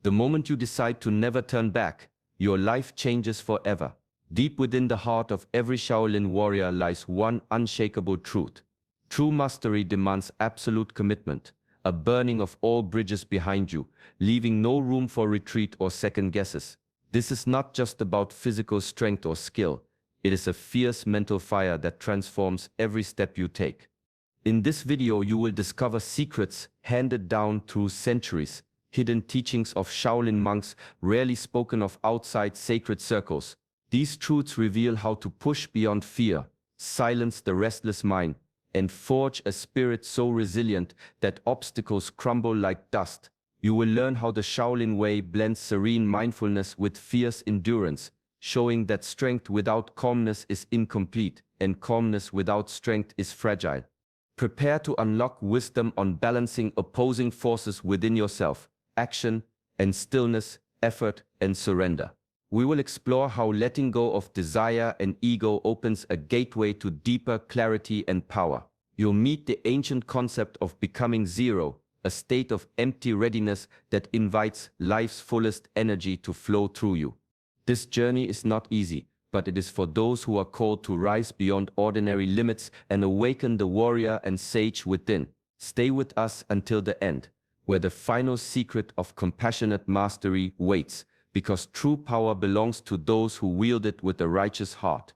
The moment you decide to never turn back, your life changes forever. Deep within the heart of every Shaolin warrior lies one unshakable truth. True mastery demands absolute commitment, a burning of all bridges behind you, leaving no room for retreat or second guesses. This is not just about physical strength or skill. It is a fierce mental fire that transforms every step you take. In this video, you will discover secrets handed down through centuries, hidden teachings of Shaolin monks rarely spoken of outside sacred circles. These truths reveal how to push beyond fear, silence the restless mind, and forge a spirit so resilient that obstacles crumble like dust. You will learn how the Shaolin way blends serene mindfulness with fierce endurance, showing that strength without calmness is incomplete, and calmness without strength is fragile. Prepare to unlock wisdom on balancing opposing forces within yourself: action and stillness, effort and surrender. We will explore how letting go of desire and ego opens a gateway to deeper clarity and power. You'll meet the ancient concept of becoming zero, a state of empty readiness that invites life's fullest energy to flow through you. This journey is not easy, but it is for those who are called to rise beyond ordinary limits and awaken the warrior and sage within. Stay with us until the end, where the final secret of compassionate mastery waits, because true power belongs to those who wield it with a righteous heart.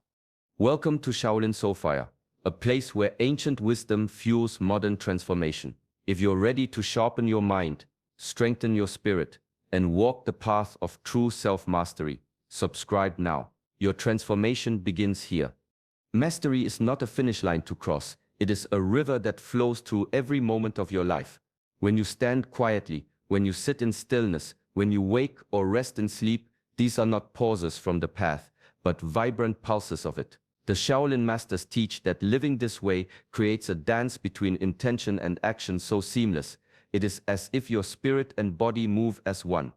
Welcome to Shaolin Soulfire, a place where ancient wisdom fuels modern transformation. If you're ready to sharpen your mind, strengthen your spirit, and walk the path of true self-mastery, subscribe now. Your transformation begins here. Mastery is not a finish line to cross. It is a river that flows through every moment of your life. When you stand quietly, when you sit in stillness, when you wake or rest in sleep, these are not pauses from the path, but vibrant pulses of it. The Shaolin masters teach that living this way creates a dance between intention and action so seamless. It is as if your spirit and body move as one.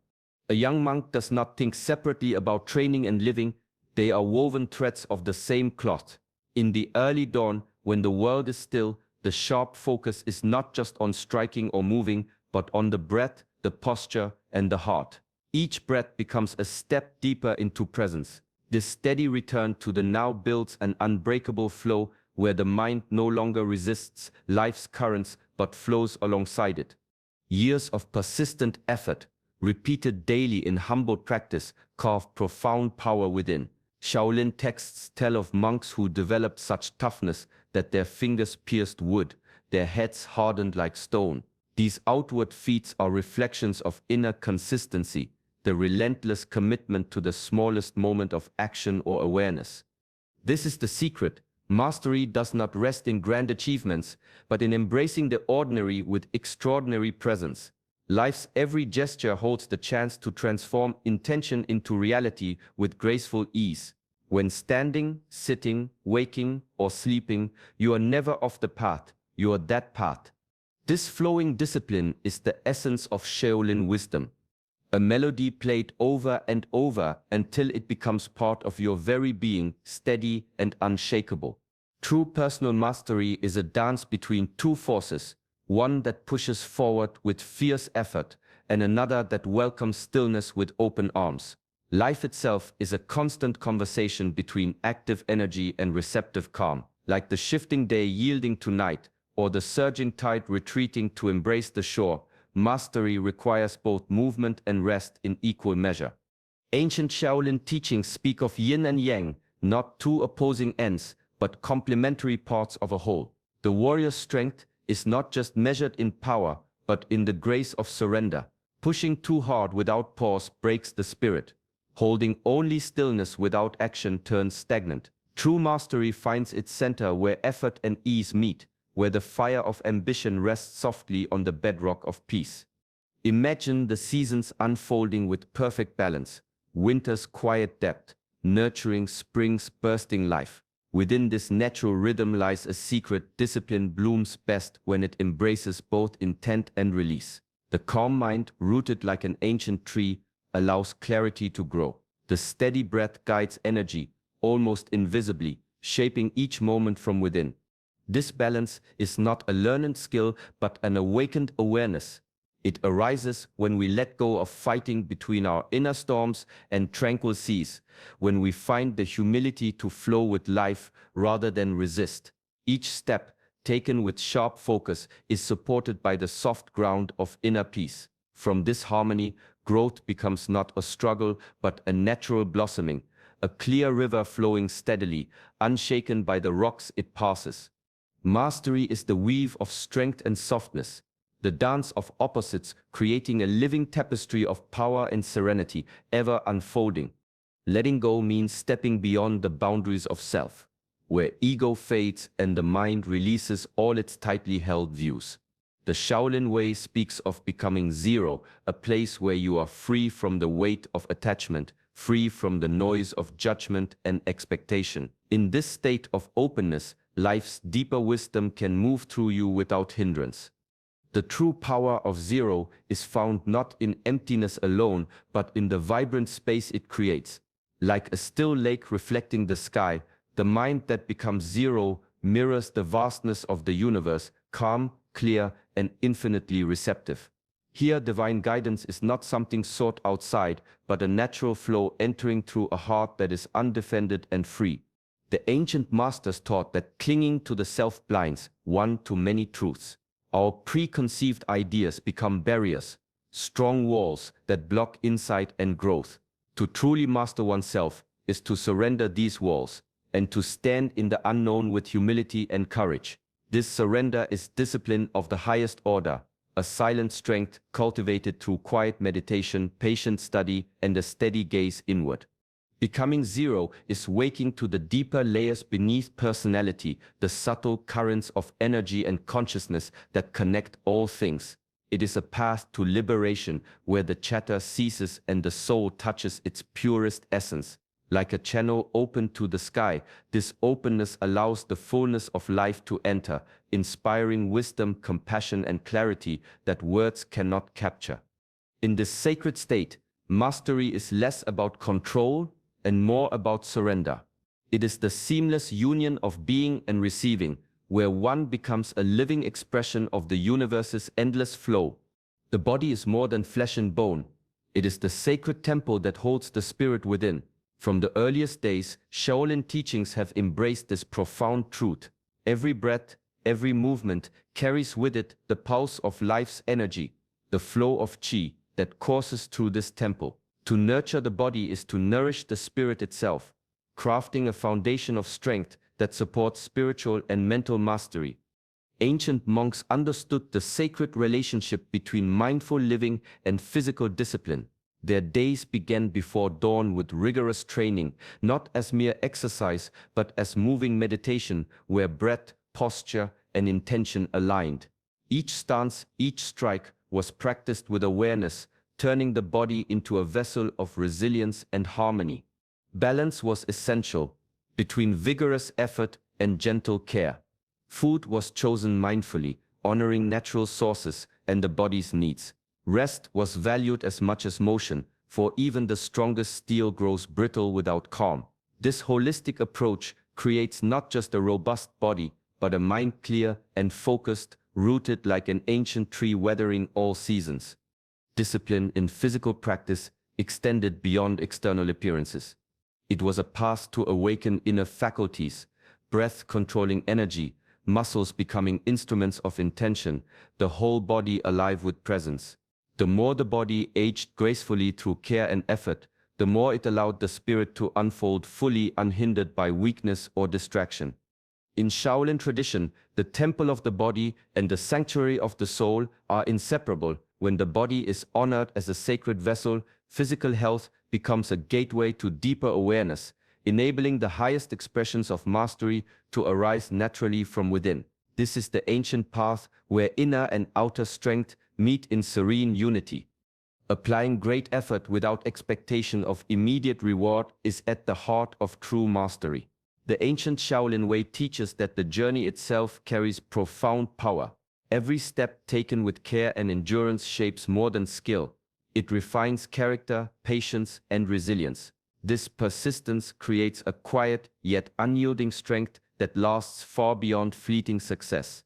A young monk does not think separately about training and living. They are woven threads of the same cloth. In the early dawn, when the world is still, the sharp focus is not just on striking or moving, but on the breath, the posture, and the heart. Each breath becomes a step deeper into presence. This steady return to the now builds an unbreakable flow where the mind no longer resists life's currents but flows alongside it. Years of persistent effort, repeated daily in humble practice, carve profound power within. Shaolin texts tell of monks who developed such toughness that their fingers pierced wood, their heads hardened like stone. These outward feats are reflections of inner consistency, the relentless commitment to the smallest moment of action or awareness. This is the secret. Mastery does not rest in grand achievements, but in embracing the ordinary with extraordinary presence. Life's every gesture holds the chance to transform intention into reality with graceful ease. When standing, sitting, waking, or sleeping, you are never off the path, you are that path. This flowing discipline is the essence of Shaolin wisdom. A melody played over and over until it becomes part of your very being, steady and unshakable. True personal mastery is a dance between two forces, one that pushes forward with fierce effort and another that welcomes stillness with open arms. Life itself is a constant conversation between active energy and receptive calm, like the shifting day yielding to night, or the surging tide retreating to embrace the shore. Mastery requires both movement and rest in equal measure. Ancient Shaolin teachings speak of yin and yang, not two opposing ends, but complementary parts of a whole. The warrior's strength is not just measured in power, but in the grace of surrender. Pushing too hard without pause breaks the spirit. Holding only stillness without action turns stagnant. True mastery finds its center where effort and ease meet, where the fire of ambition rests softly on the bedrock of peace. Imagine the seasons unfolding with perfect balance, winter's quiet depth, nurturing spring's bursting life. Within this natural rhythm lies a secret. Discipline blooms best when it embraces both intent and release. The calm mind, rooted like an ancient tree, allows clarity to grow. The steady breath guides energy, almost invisibly, shaping each moment from within. This balance is not a learned skill, but an awakened awareness. It arises when we let go of fighting between our inner storms and tranquil seas, when we find the humility to flow with life rather than resist. Each step, taken with sharp focus, is supported by the soft ground of inner peace. From this harmony, growth becomes not a struggle but a natural blossoming, a clear river flowing steadily, unshaken by the rocks it passes. Mastery is the weave of strength and softness, the dance of opposites creating a living tapestry of power and serenity, ever unfolding. Letting go means stepping beyond the boundaries of self, where ego fades and the mind releases all its tightly held views. The Shaolin Way speaks of becoming zero, a place where you are free from the weight of attachment, free from the noise of judgment and expectation. In this state of openness, life's deeper wisdom can move through you without hindrance. The true power of zero is found not in emptiness alone, but in the vibrant space it creates. Like a still lake reflecting the sky, the mind that becomes zero mirrors the vastness of the universe, calm, clear, and infinitely receptive. Here, divine guidance is not something sought outside, but a natural flow entering through a heart that is undefended and free. The ancient masters taught that clinging to the self blinds one to many truths. Our preconceived ideas become barriers, strong walls that block insight and growth. To truly master oneself is to surrender these walls and to stand in the unknown with humility and courage. This surrender is discipline of the highest order, a silent strength cultivated through quiet meditation, patient study, and a steady gaze inward. Becoming zero is waking to the deeper layers beneath personality, the subtle currents of energy and consciousness that connect all things. It is a path to liberation where the chatter ceases and the soul touches its purest essence. Like a channel open to the sky, this openness allows the fullness of life to enter, inspiring wisdom, compassion, and clarity that words cannot capture. In this sacred state, mastery is less about control and more about surrender. It is the seamless union of being and receiving, where one becomes a living expression of the universe's endless flow. The body is more than flesh and bone. It is the sacred temple that holds the spirit within. From the earliest days, Shaolin teachings have embraced this profound truth. Every breath, every movement carries with it the pulse of life's energy, the flow of qi that courses through this temple. To nurture the body is to nourish the spirit itself, crafting a foundation of strength that supports spiritual and mental mastery. Ancient monks understood the sacred relationship between mindful living and physical discipline. Their days began before dawn with rigorous training, not as mere exercise, but as moving meditation where breath, posture, and intention aligned. Each stance, each strike was practiced with awareness, turning the body into a vessel of resilience and harmony. Balance was essential between vigorous effort and gentle care. Food was chosen mindfully, honoring natural sources and the body's needs. Rest was valued as much as motion, for even the strongest steel grows brittle without calm. This holistic approach creates not just a robust body, but a mind clear and focused, rooted like an ancient tree weathering all seasons. Discipline in physical practice extended beyond external appearances. It was a path to awaken inner faculties, breath controlling energy, muscles becoming instruments of intention, the whole body alive with presence. The more the body aged gracefully through care and effort, the more it allowed the spirit to unfold fully unhindered by weakness or distraction. In Shaolin tradition, the temple of the body and the sanctuary of the soul are inseparable. When the body is honored as a sacred vessel, physical health becomes a gateway to deeper awareness, enabling the highest expressions of mastery to arise naturally from within. This is the ancient path where inner and outer strength meet in serene unity. Applying great effort without expectation of immediate reward is at the heart of true mastery. The ancient Shaolin way teaches that the journey itself carries profound power. Every step taken with care and endurance shapes more than skill. It refines character, patience, and resilience. This persistence creates a quiet yet unyielding strength that lasts far beyond fleeting success.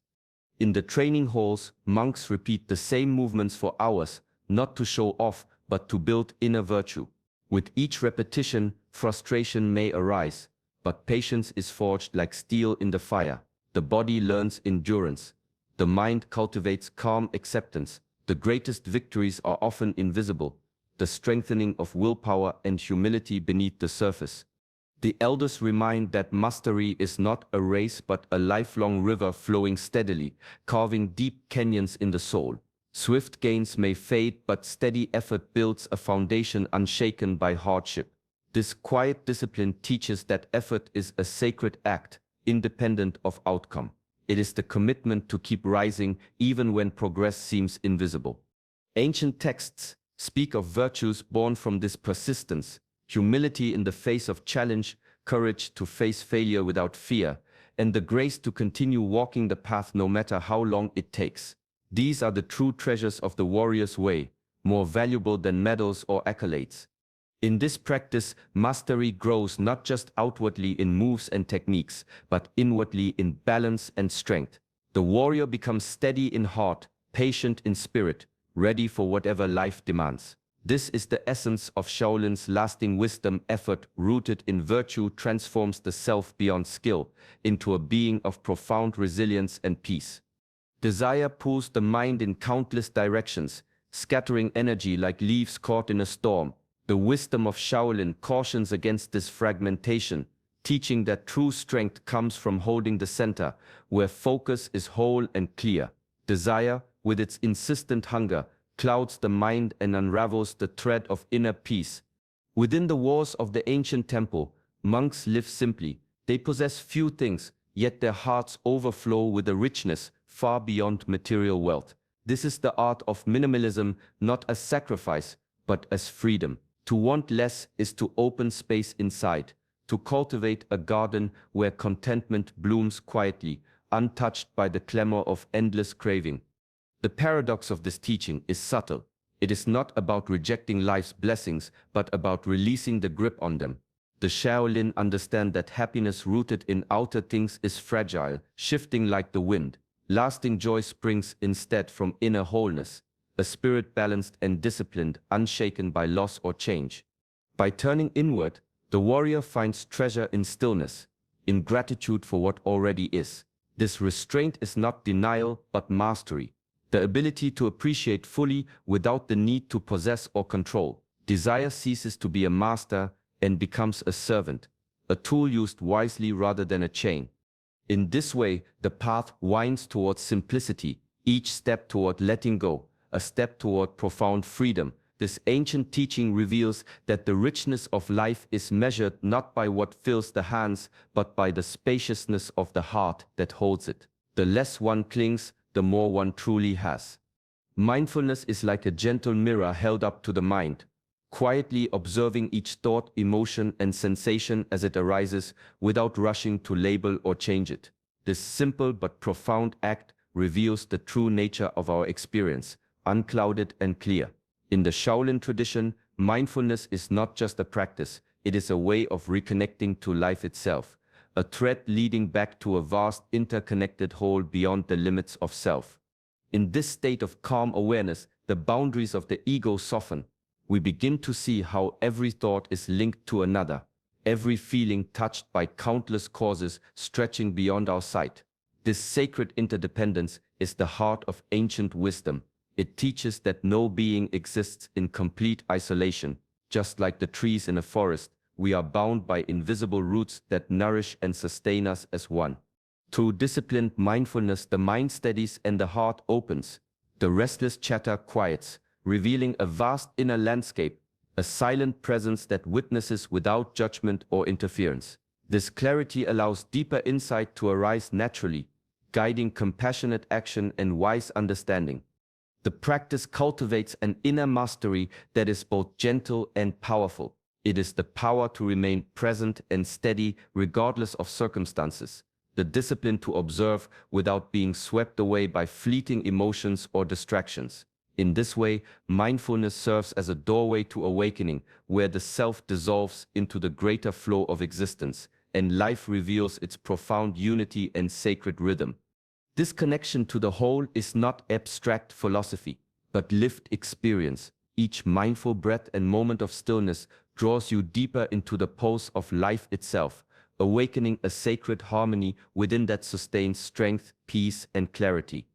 In the training halls, monks repeat the same movements for hours, not to show off, but to build inner virtue. With each repetition, frustration may arise, but patience is forged like steel in the fire. The body learns endurance. The mind cultivates calm acceptance. The greatest victories are often invisible, the strengthening of willpower and humility beneath the surface. The elders remind that mastery is not a race but a lifelong river flowing steadily, carving deep canyons in the soul. Swift gains may fade, but steady effort builds a foundation unshaken by hardship. This quiet discipline teaches that effort is a sacred act, independent of outcome. It is the commitment to keep rising even when progress seems invisible. Ancient texts speak of virtues born from this persistence: humility in the face of challenge, courage to face failure without fear, and the grace to continue walking the path no matter how long it takes. These are the true treasures of the warrior's way, more valuable than medals or accolades. In this practice, mastery grows not just outwardly in moves and techniques, but inwardly in balance and strength. The warrior becomes steady in heart, patient in spirit, ready for whatever life demands. This is the essence of Shaolin's lasting wisdom. Effort rooted in virtue transforms the self beyond skill into a being of profound resilience and peace. Desire pulls the mind in countless directions, scattering energy like leaves caught in a storm. The wisdom of Shaolin cautions against this fragmentation, teaching that true strength comes from holding the center, where focus is whole and clear. Desire, with its insistent hunger, clouds the mind and unravels the thread of inner peace. Within the walls of the ancient temple, monks live simply. They possess few things, yet their hearts overflow with a richness far beyond material wealth. This is the art of minimalism, not as sacrifice, but as freedom. To want less is to open space inside, to cultivate a garden where contentment blooms quietly, untouched by the clamor of endless craving. The paradox of this teaching is subtle. It is not about rejecting life's blessings, but about releasing the grip on them. The Shaolin understand that happiness rooted in outer things is fragile, shifting like the wind. Lasting joy springs instead from inner wholeness, a spirit balanced and disciplined, unshaken by loss or change. By turning inward, the warrior finds treasure in stillness, in gratitude for what already is. This restraint is not denial, but mastery. The ability to appreciate fully without the need to possess or control. Desire ceases to be a master and becomes a servant, a tool used wisely rather than a chain. In this way, the path winds towards simplicity, each step toward letting go, a step toward profound freedom. This ancient teaching reveals that the richness of life is measured not by what fills the hands, but by the spaciousness of the heart that holds it. The less one clings, the more one truly has. Mindfulness is like a gentle mirror held up to the mind, quietly observing each thought, emotion, and sensation as it arises without rushing to label or change it. This simple but profound act reveals the true nature of our experience, unclouded and clear. In the Shaolin tradition, mindfulness is not just a practice, it is a way of reconnecting to life itself, a thread leading back to a vast interconnected whole beyond the limits of self. In this state of calm awareness, the boundaries of the ego soften. We begin to see how every thought is linked to another, every feeling touched by countless causes stretching beyond our sight. This sacred interdependence is the heart of ancient wisdom. It teaches that no being exists in complete isolation. Just like the trees in a forest, we are bound by invisible roots that nourish and sustain us as one. Through disciplined mindfulness, the mind steadies and the heart opens. The restless chatter quiets, revealing a vast inner landscape, a silent presence that witnesses without judgment or interference. This clarity allows deeper insight to arise naturally, guiding compassionate action and wise understanding. The practice cultivates an inner mastery that is both gentle and powerful. It is the power to remain present and steady regardless of circumstances, the discipline to observe without being swept away by fleeting emotions or distractions. In this way, mindfulness serves as a doorway to awakening, where the self dissolves into the greater flow of existence, and life reveals its profound unity and sacred rhythm. This connection to the whole is not abstract philosophy, but lived experience. Each mindful breath and moment of stillness draws you deeper into the pulse of life itself, awakening a sacred harmony within that sustains strength, peace, and clarity.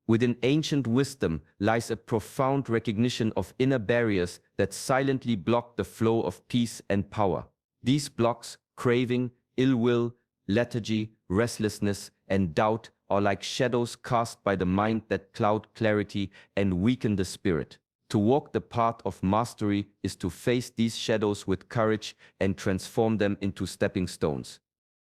Within ancient wisdom lies a profound recognition of inner barriers that silently block the flow of peace and power. These blocks, craving, ill will, lethargy, restlessness, and doubt, are like shadows cast by the mind that cloud clarity and weaken the spirit. To walk the path of mastery is to face these shadows with courage and transform them into stepping stones.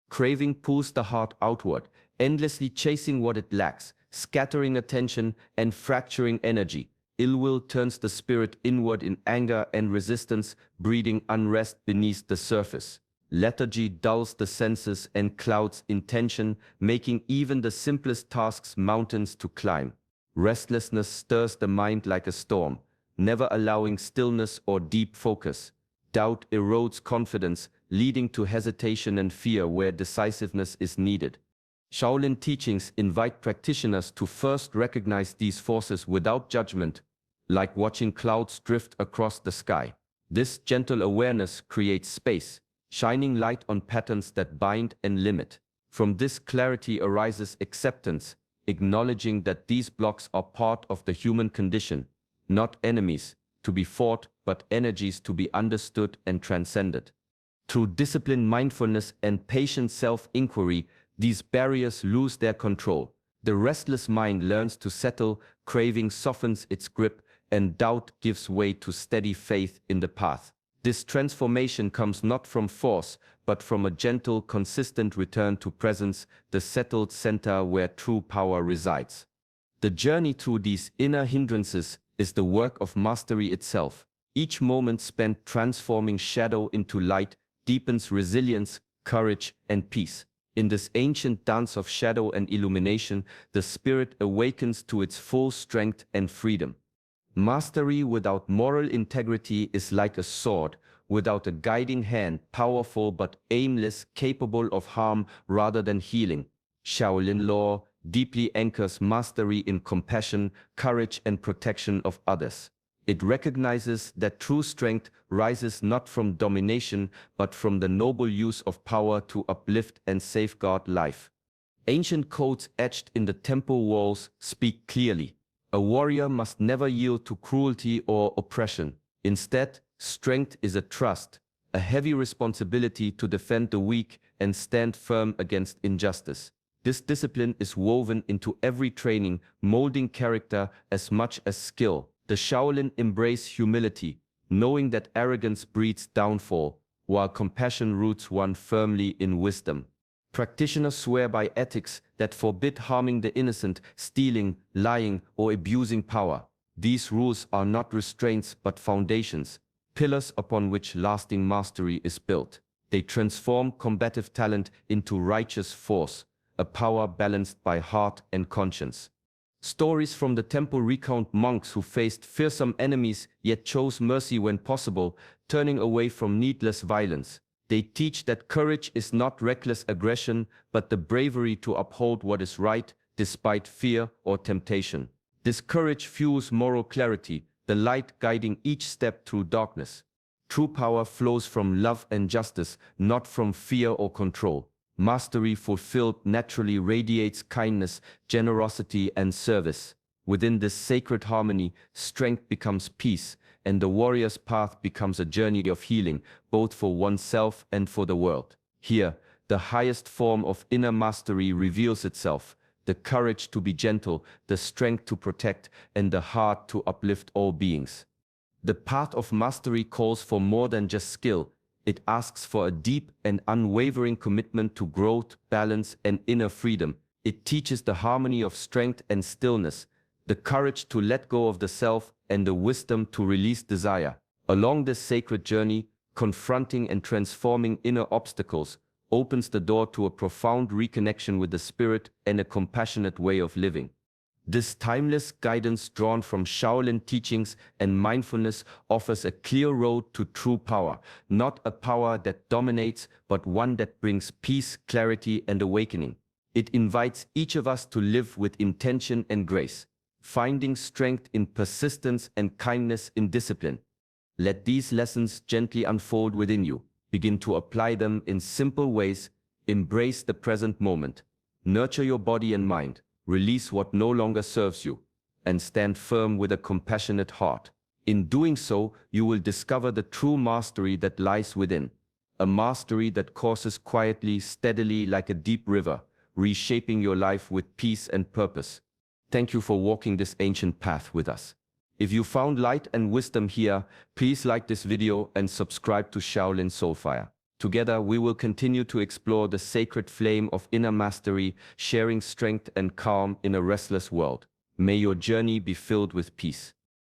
Craving pulls the heart outward, endlessly chasing what it lacks, scattering attention and fracturing energy. Ill will turns the spirit inward in anger and resistance, breeding unrest beneath the surface. Lethargy dulls the senses and clouds intention, making even the simplest tasks mountains to climb. Restlessness stirs the mind like a storm, never allowing stillness or deep focus. Doubt erodes confidence, leading to hesitation and fear where decisiveness is needed. Shaolin teachings invite practitioners to first recognize these forces without judgment, like watching clouds drift across the sky. This gentle awareness creates space, shining light on patterns that bind and limit. From this clarity arises acceptance, acknowledging that these blocks are part of the human condition, not enemies to be fought, but energies to be understood and transcended. Through disciplined mindfulness and patient self-inquiry, these barriers lose their control. The restless mind learns to settle, craving softens its grip, and doubt gives way to steady faith in the path. This transformation comes not from force, but from a gentle, consistent return to presence, the settled center where true power resides. The journey through these inner hindrances is the work of mastery itself. Each moment spent transforming shadow into light deepens resilience, courage, and peace. In this ancient dance of shadow and illumination, the spirit awakens to its full strength and freedom. Mastery without moral integrity is like a sword, without a guiding hand, powerful but aimless, capable of harm rather than healing. Shaolin law deeply anchors mastery in compassion, courage, and protection of others. It recognizes that true strength rises not from domination, but from the noble use of power to uplift and safeguard life. Ancient codes etched in the temple walls speak clearly. A warrior must never yield to cruelty or oppression. Instead, strength is a trust, a heavy responsibility to defend the weak and stand firm against injustice. This discipline is woven into every training, molding character as much as skill. The Shaolin embrace humility, knowing that arrogance breeds downfall, while compassion roots one firmly in wisdom. Practitioners swear by ethics that forbid harming the innocent, stealing, lying, or abusing power. These rules are not restraints but foundations, pillars upon which lasting mastery is built. They transform combative talent into righteous force, a power balanced by heart and conscience. Stories from the temple recount monks who faced fearsome enemies yet chose mercy when possible, turning away from needless violence. They teach that courage is not reckless aggression, but the bravery to uphold what is right despite fear or temptation. This courage fuels moral clarity, the light guiding each step through darkness. True power flows from love and justice, not from fear or control. Mastery fulfilled naturally radiates kindness, generosity, and service. Within this sacred harmony, strength becomes peace, and the warrior's path becomes a journey of healing, both for oneself and for the world. Here, the highest form of inner mastery reveals itself, the courage to be gentle, the strength to protect, and the heart to uplift all beings. The path of mastery calls for more than just skill. It asks for a deep and unwavering commitment to growth, balance, and inner freedom. It teaches the harmony of strength and stillness, the courage to let go of the self, and the wisdom to release desire. Along this sacred journey, confronting and transforming inner obstacles opens the door to a profound reconnection with the spirit and a compassionate way of living. This timeless guidance drawn from Shaolin teachings and mindfulness offers a clear road to true power, not a power that dominates, but one that brings peace, clarity, and awakening. It invites each of us to live with intention and grace, finding strength in persistence and kindness in discipline. Let these lessons gently unfold within you. Begin to apply them in simple ways. Embrace the present moment. Nurture your body and mind. Release what no longer serves you, and stand firm with a compassionate heart. In doing so, you will discover the true mastery that lies within. A mastery that courses quietly, steadily like a deep river, reshaping your life with peace and purpose. Thank you for walking this ancient path with us. If you found light and wisdom here, please like this video and subscribe to Shaolin Soulfire. Together, we will continue to explore the sacred flame of inner mastery, sharing strength and calm in a restless world. May your journey be filled with peace.